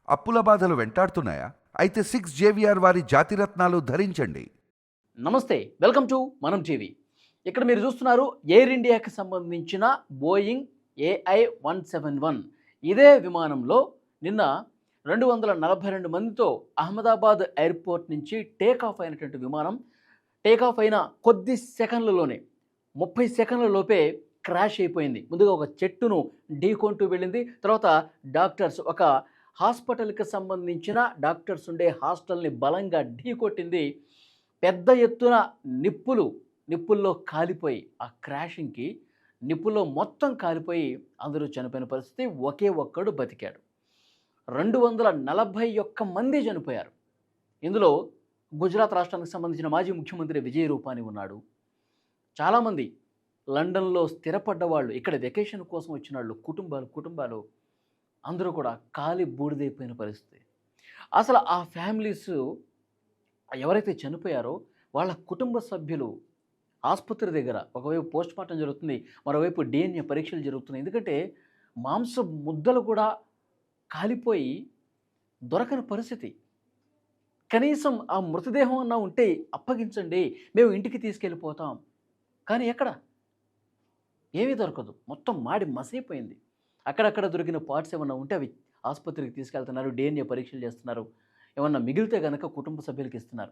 అప్పుల బాధలు వెంటాడుతున్నాయా? అయితే 6 JVR వారి జాతిరత్నాలు ధరించండి. నమస్తే, వెల్కమ్ టు మనం టీవీ. ఇక్కడ మీరు చూస్తున్నారు ఎయిర్ ఇండియాకి సంబంధించిన బోయింగ్ AI-171. ఇదే విమానంలో నిన్న 242 మందితో అహ్మదాబాద్ ఎయిర్పోర్ట్ నుంచి టేకాఫ్ అయినటువంటి విమానం టేకాఫ్ అయిన కొద్ది సెకండ్లలోనే 30 సెకండ్ల లోపే క్రాష్ అయిపోయింది. ముందుగా ఒక చెట్టును ఢీకొంటూ వెళ్ళింది. తర్వాత డాక్టర్స్ ఒక హాస్పిటల్కి సంబంధించిన డాక్టర్స్ ఉండే హాస్టల్ని బలంగా ఢీకొట్టింది. పెద్ద ఎత్తున నిప్పుల్లో కాలిపోయి ఆ క్రాషింగ్‌కి నిప్పుల్లో మొత్తం కాలిపోయి అందరూ చనిపోయిన పరిస్థితి. ఒకే ఒక్కడు బతికాడు. 241 మంది చనిపోయారు. ఇందులో గుజరాత్ రాష్ట్రానికి సంబంధించిన మాజీ ముఖ్యమంత్రి విజయ్ రూపానీ ఉన్నాడు. చాలామంది లండన్‌లో స్థిరపడ్డ వాళ్ళు, ఇక్కడ వెకేషన్ కోసం వచ్చినోళ్ళు, కుటుంబాలు అందరూ కూడా కాలి బూడిదైపోయిన పరిస్థితి. అసలు ఆ ఫ్యామిలీస్ ఎవరైతే చనిపోయారో వాళ్ళ కుటుంబ సభ్యులు ఆసుపత్రి దగ్గర ఒకవైపు పోస్ట్‌మార్టం జరుగుతుంది, మరోవైపు DNA పరీక్షలు జరుగుతున్నాయి. ఎందుకంటే మాంసపు ముద్దలు కూడా కాలిపోయి దొరకని పరిస్థితి. కనీసం ఆ మృతదేహం అన్నా ఉంటే అప్పగించండి, మేము ఇంటికి తీసుకెళ్ళిపోతాం. కానీ ఎక్కడ? ఏమీ దొరకదు. మొత్తం మాడి మసైపోయింది. అక్కడక్కడ దొరికిన పార్ట్స్ ఏమన్నా ఉంటే అవి ఆసుపత్రికి తీసుకెళ్తున్నారు, DNA పరీక్షలు చేస్తున్నారు. ఏమన్నా మిగిలితే గనక కుటుంబ సభ్యులకి ఇస్తున్నారు.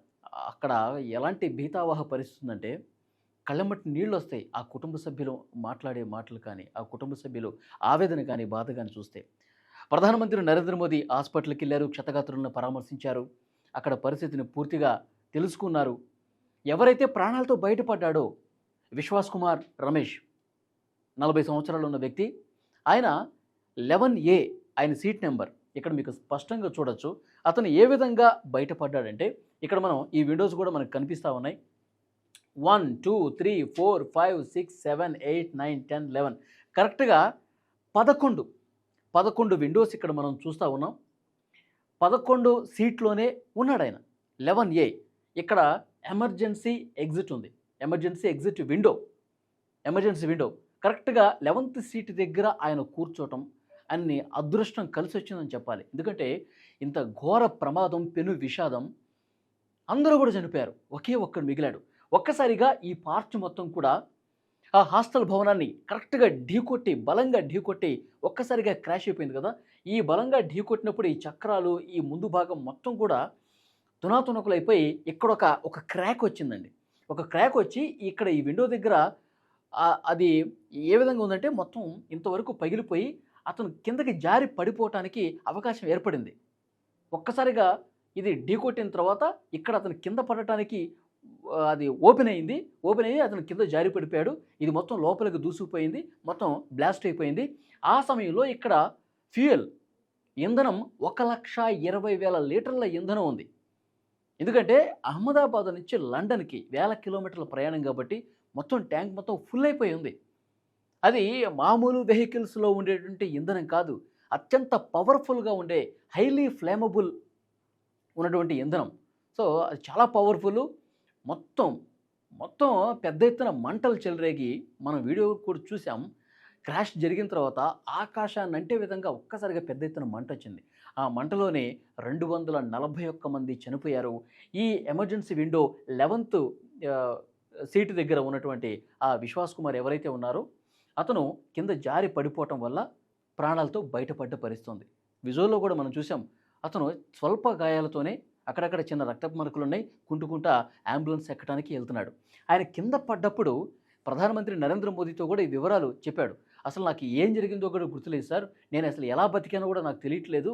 అక్కడ ఎలాంటి భీతావహ పరిస్థితి ఉందంటే కళ్ళెమ్మటి నీళ్ళొస్తాయి ఆ కుటుంబ సభ్యులు మాట్లాడే మాటలు కానీ, ఆ కుటుంబ సభ్యులు ఆవేదన కానీ, బాధ కానీ చూస్తే. ప్రధానమంత్రి నరేంద్ర మోదీ హాస్పిటల్కి వెళ్ళారు, క్షతగాత్రులను పరామర్శించారు. అక్కడ పరిస్థితిని పూర్తిగా తెలుసుకున్నారు. ఎవరైతే ప్రాణాలతో బయటపడ్డాడో విశ్వాస్ కుమార్ రమేష్, 40 సంవత్సరాలు ఉన్న వ్యక్తి, ఆయన 11A ఆయన సీట్ నెంబర్ ఇక్కడ మీకు స్పష్టంగా చూడొచ్చు. అతను ఏ విధంగా బయటపడ్డాడంటే ఇక్కడ మనం ఈ విండోస్ కూడా మనకు కనిపిస్తూ ఉన్నాయి. 1, 2, 3, 4, 5, 6, 7, 8, 9, 10, 11 కరెక్ట్‌గా 11 విండోస్ ఇక్కడ మనం చూస్తూ ఉన్నాం. 11 సీట్లోనే ఉన్నాడాయన. 11A ఇక్కడ ఎమర్జెన్సీ ఎగ్జిట్ ఉంది. Emergency exit window, emergency window కరెక్ట్‌గా 11th సీట్ దగ్గర ఆయన కూర్చోవటం అన్ని అదృష్టం కలిసి వచ్చిందని చెప్పాలి. ఎందుకంటే ఇంత ఘోర ప్రమాదం, పెను విషాదం, అందరూ కూడా చనిపోయారు. ఒకే ఒక్కడు మిగిలాడు. ఒక్కసారిగా ఈ పార్ట్ మొత్తం కూడా ఆ హాస్టల్ భవనాన్ని కరెక్ట్‌గా ఢీకొట్టి, బలంగా ఢీకొట్టి ఒక్కసారిగా క్రాష్ అయిపోయింది కదా! ఈ బలంగా ఢీకొట్టినప్పుడు ఈ చక్రాలు, ఈ ముందు భాగం మొత్తం కూడా తునాతునకలైపోయి ఒక క్రాక్ వచ్చిందండి. ఒక క్రాక్ వచ్చి ఇక్కడ ఈ విండో దగ్గర అది ఏ విధంగా ఉందంటే మొత్తం ఇంతవరకు పగిలిపోయి అతను కిందకి జారి పడిపోవటానికి అవకాశం ఏర్పడింది. ఒక్కసారిగా ఇది ఢీకొట్టిన తర్వాత ఇక్కడ అతను కింద పడటానికి అది ఓపెన్ అయ్యి అతను కింద జారి పడిపోయాడు. ఇది మొత్తం లోపలికి దూసుకుపోయింది, మొత్తం బ్లాస్ట్ అయిపోయింది. ఆ సమయంలో ఇక్కడ ఫ్యూయల్ ఇంధనం 1,20,000 లీటర్ల ఇంధనం ఉంది. ఎందుకంటే అహ్మదాబాద్ నుంచి లండన్‌కి వేల కిలోమీటర్ల ప్రయాణం కాబట్టి మొత్తం ట్యాంక్ మొత్తం ఫుల్ అయిపోయి ఉంది. అది మామూలు వెహికల్స్‌లో ఉండేటువంటి ఇంధనం కాదు. అత్యంత పవర్‌ఫుల్‌గా ఉండే హైలీ ఫ్లేమబుల్ ఉన్నటువంటి ఇంధనం. సో అది చాలా పవర్‌ఫుల్. మొత్తం, మొత్తం పెద్ద ఎత్తున మంటలు చెలరేగి మనం వీడియో కూడా చూసాం. క్రాష్ జరిగిన తర్వాత ఆకాశాన్ని అంటే విధంగా ఒక్కసారిగా పెద్ద ఎత్తున మంటొచ్చింది. ఆ మంటలోనే 241 మంది చనిపోయారు. ఈ ఎమర్జెన్సీ విండో 11th సీటు దగ్గర ఉన్నటువంటి ఆ విశ్వాస్ కుమార్ ఎవరైతే ఉన్నారో అతను కింద జారి పడిపోవటం వల్ల ప్రాణాలతో బయటపడ్డ పరిస్థితుంది. విజువల్‌లో కూడా మనం చూసాం. అతను స్వల్ప గాయాలతోనే అక్కడక్కడ చిన్న రక్తపు మరకలున్నాయి. కుంటుకుంటా అంబులెన్స్ ఎక్కడానికి వెళ్తున్నాడు. ఆయన కింద పడ్డప్పుడు ప్రధానమంత్రి నరేంద్ర మోదీతో కూడా ఈ వివరాలు చెప్పాడు. అసలు నాకు ఏం జరిగిందో కూడా గుర్తులేదు సార్. నేను అసలు ఎలా బతికానో కూడా నాకు తెలియట్లేదు.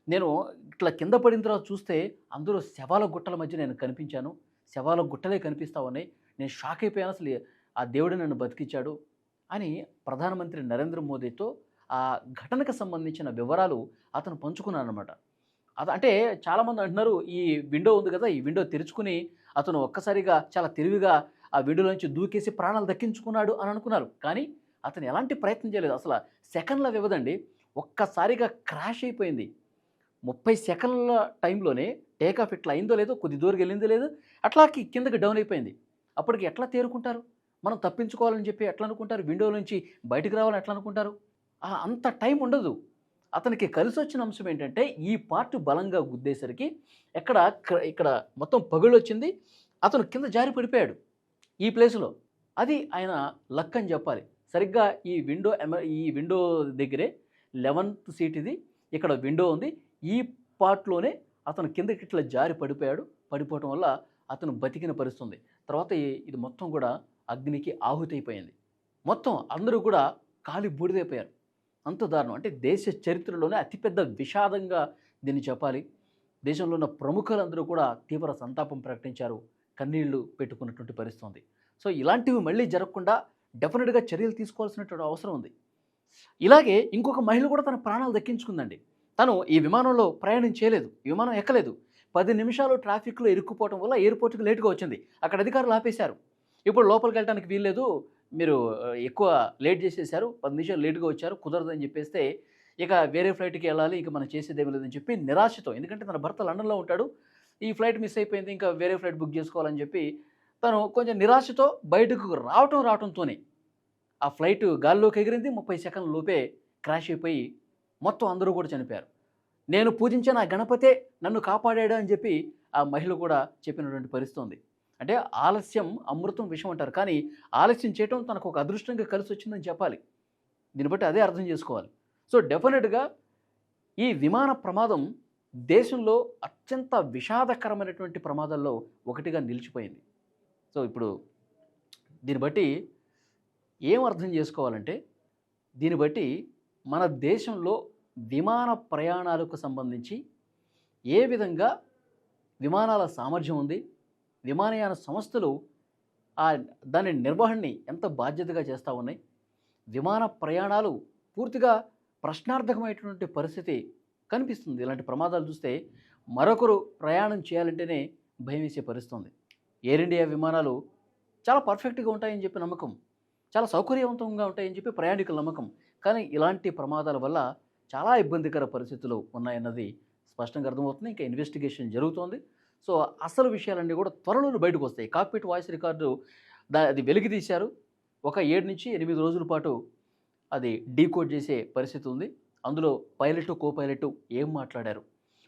నేను ఇట్లా కింద పడిన తర్వాత చూస్తే అందరూ శవాల గుట్టల మధ్య నేను కనిపించాను. శవాల గుట్టలే కనిపిస్తా ఉన్నాయి. నేను షాక్ అయిపోయాను. అసలు ఆ దేవుడు నన్ను బతికించాడు అని ప్రధానమంత్రి నరేంద్ర మోదీతో ఆ ఘటనకు సంబంధించిన వివరాలు అతను పంచుకున్నాడనమాట. అంటే చాలామంది అంటున్నారు ఈ విండో ఉంది కదా! ఈ విండో తెరుచుకుని అతను ఒక్కసారిగా చాలా తెలివిగా ఆ విండోలోంచి దూకేసి ప్రాణాలు దక్కించుకున్నాడు అని అనుకున్నారు. కానీ అతను ఎలాంటి ప్రయత్నం చేయలేదు. అసల సెకన్ల వ్యవధండి. ఒక్కసారిగా క్రాష్ అయిపోయింది. 30 సెకన్ల టైంలోనే టేకాఫ్ ఇట్లా అయిందో లేదో, కొద్ది దూరం వెళ్ళిందో లేదో అట్లాకి కిందకి డౌన్ అయిపోయింది. అప్పటికి ఎట్లా తేరుకుంటారు? మనం తప్పించుకోవాలని చెప్పి ఎట్లా అనుకుంటారు? విండో నుంచి బయటికి రావాలని ఎట్లా అనుకుంటారు? అంత టైం ఉండదు. అతనికి కలిసొచ్చిన అంశం ఏంటంటే, ఈ పార్ట్ బలంగా గుద్దేసరికి ఎక్కడ ఇక్కడ మొత్తం పగులొచ్చింది. అతను కింద జారి పడిపోయాడు ఈ ప్లేస్‌లో. అది ఆయన లక్ అని చెప్పాలి. సరిగ్గా ఈ విండో దగ్గరే 11థ్ సీట్ ఇది. ఇక్కడ విండో ఉంది. ఈ పార్ట్‌లోనే అతను కిందకి ఇట్లా జారి పడిపోయాడు. పడిపోవటం వల్ల అతను బతికిన పరిస్థితి ఉంది. తర్వాత ఇది మొత్తం కూడా అగ్నికి ఆహుతైపోయింది. మొత్తం అందరూ కూడా కాలి బూడిదైపోయారు. అంత దారుణం. అంటే దేశ చరిత్రలోనే అతిపెద్ద విషాదంగా దీన్ని చెప్పాలి. దేశంలో ఉన్న ప్రముఖులందరూ కూడా తీవ్ర సంతాపం ప్రకటించారు. కన్నీళ్లు పెట్టుకున్నటువంటి పరిస్థితి ఉంది. సో ఇలాంటివి మళ్ళీ జరగకుండా డెఫినెట్‌గా చర్యలు తీసుకోవాల్సినటువంటి అవసరం ఉంది. ఇలాగే ఇంకొక మహిళ కూడా తన ప్రాణాలు దక్కించుకుందండి. తను ఈ విమానంలో ప్రయాణం చేయలేదు. ఈ విమానం ఎక్కలేదు. 10 నిమిషాలు ట్రాఫిక్‌లో ఇరుక్కుపోవటం వల్ల ఎయిర్‌పోర్ట్‌కి లేట్‌గా వచ్చింది. అక్కడ అధికారులు ఆపేశారు. ఇప్పుడు లోపలికెళ్ళటానికి వీల్లేదు. మీరు ఎక్కువ లేట్ చేసేశారు. 10 నిమిషాలు లేట్‌గా వచ్చారు. కుదరదని చెప్పేస్తే ఇక వేరే ఫ్లైట్‌కి ఎళ్ళాలి. ఇక మనం చేసేదేమీ లేదని చెప్పి నిరాశతో, ఎందుకంటే తన భర్త లండన్‌లో ఉంటాడు. ఈ ఫ్లైట్ మిస్ అయిపోయింది. ఇంకా వేరే ఫ్లైట్ బుక్ చేసుకోవాలని చెప్పి తను కొంచెం నిరాశతో బయటకు రావటంతోనే ఆ ఫ్లైట్ గాల్లోకి ఎగిరింది. 30 సెకన్ల లోపే క్రాష్ అయిపోయి మొత్తం అందరూ కూడా చనిపోయారు. నేను పూజించిన ఆ గణపతే నన్ను కాపాడాడు అని చెప్పి ఆ మహిళ కూడా చెప్పినటువంటి పరిస్థితి ఉంది. అంటే ఆలస్యం అమృతం విషం అంటారు. కానీ ఆలస్యం చేయటం తనకు ఒక అదృష్టంగా కలిసొచ్చిందని చెప్పాలి. దీన్ని బట్టి అదే అర్థం చేసుకోవాలి. సో డెఫినెట్‌గా ఈ విమాన ప్రమాదం దేశంలో అత్యంత విషాదకరమైనటువంటి ప్రమాదాల్లో ఒకటిగా నిలిచిపోయింది. సో ఇప్పుడు దీన్ని బట్టి ఏం అర్థం చేసుకోవాలంటే, దీన్ని బట్టి మన దేశంలో విమాన ప్రయాణాలకు సంబంధించి ఏ విధంగా విమానాల సామర్థ్యం ఉంది, విమానయాన సంస్థలు దాని నిర్వహణని ఎంత బాధ్యతగా చేస్తూ ఉన్నాయి, విమాన ప్రయాణాలు పూర్తిగా ప్రశ్నార్థకమైనటువంటి పరిస్థితి కనిపిస్తుంది. ఇలాంటి ప్రమాదాలు చూస్తే మరొకరు ప్రయాణం చేయాలంటేనే భయం వేసే పరిస్థితి ఉంది. ఎయిర్ ఇండియా విమానాలు చాలా పర్ఫెక్ట్‌గా ఉంటాయని చెప్పి నమ్మకం, చాలా సౌకర్యవంతంగా ఉంటాయని చెప్పి ప్రయాణికుల నమ్మకం. కానీ ఇలాంటి ప్రమాదాల వల్ల చాలా ఇబ్బందికర పరిస్థితులు ఉన్నాయన్నది స్పష్టంగా అర్థమవుతుంది. ఇంకా ఇన్వెస్టిగేషన్ జరుగుతోంది. సో అసలు విషయాలన్నీ కూడా త్వరలోనే బయటకు వస్తాయి. కాక్పిట్ వాయిస్ రికార్డు అది వెలికి తీశారు. ఒక 7 నుంచి 8 రోజుల పాటు అది డీకోడ్ చేసే పరిస్థితి ఉంది. అందులో పైలట్, కో పైలట్ ఏం మాట్లాడారు,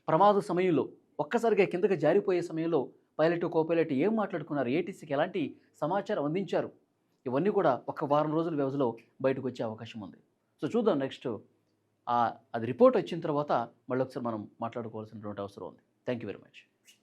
ప్రమాద సమయంలో ఒక్కసారిగా కిందకి జారిపోయే సమయంలో పైలట్, కో పైలట్ ఏం మాట్లాడుకున్నారు, ఏటీసీకి ఎలాంటి సమాచారం అందించారు, ఇవన్నీ కూడా ఒక వారం రోజుల వ్యవధిలో బయటకు వచ్చే అవకాశం ఉంది. సో చూద్దాం నెక్స్ట్ అది రిపోర్ట్ వచ్చిన తర్వాత మళ్ళీ ఒకసారి మనం మాట్లాడుకోవాల్సినటువంటి అవసరం ఉంది. Thank you very much.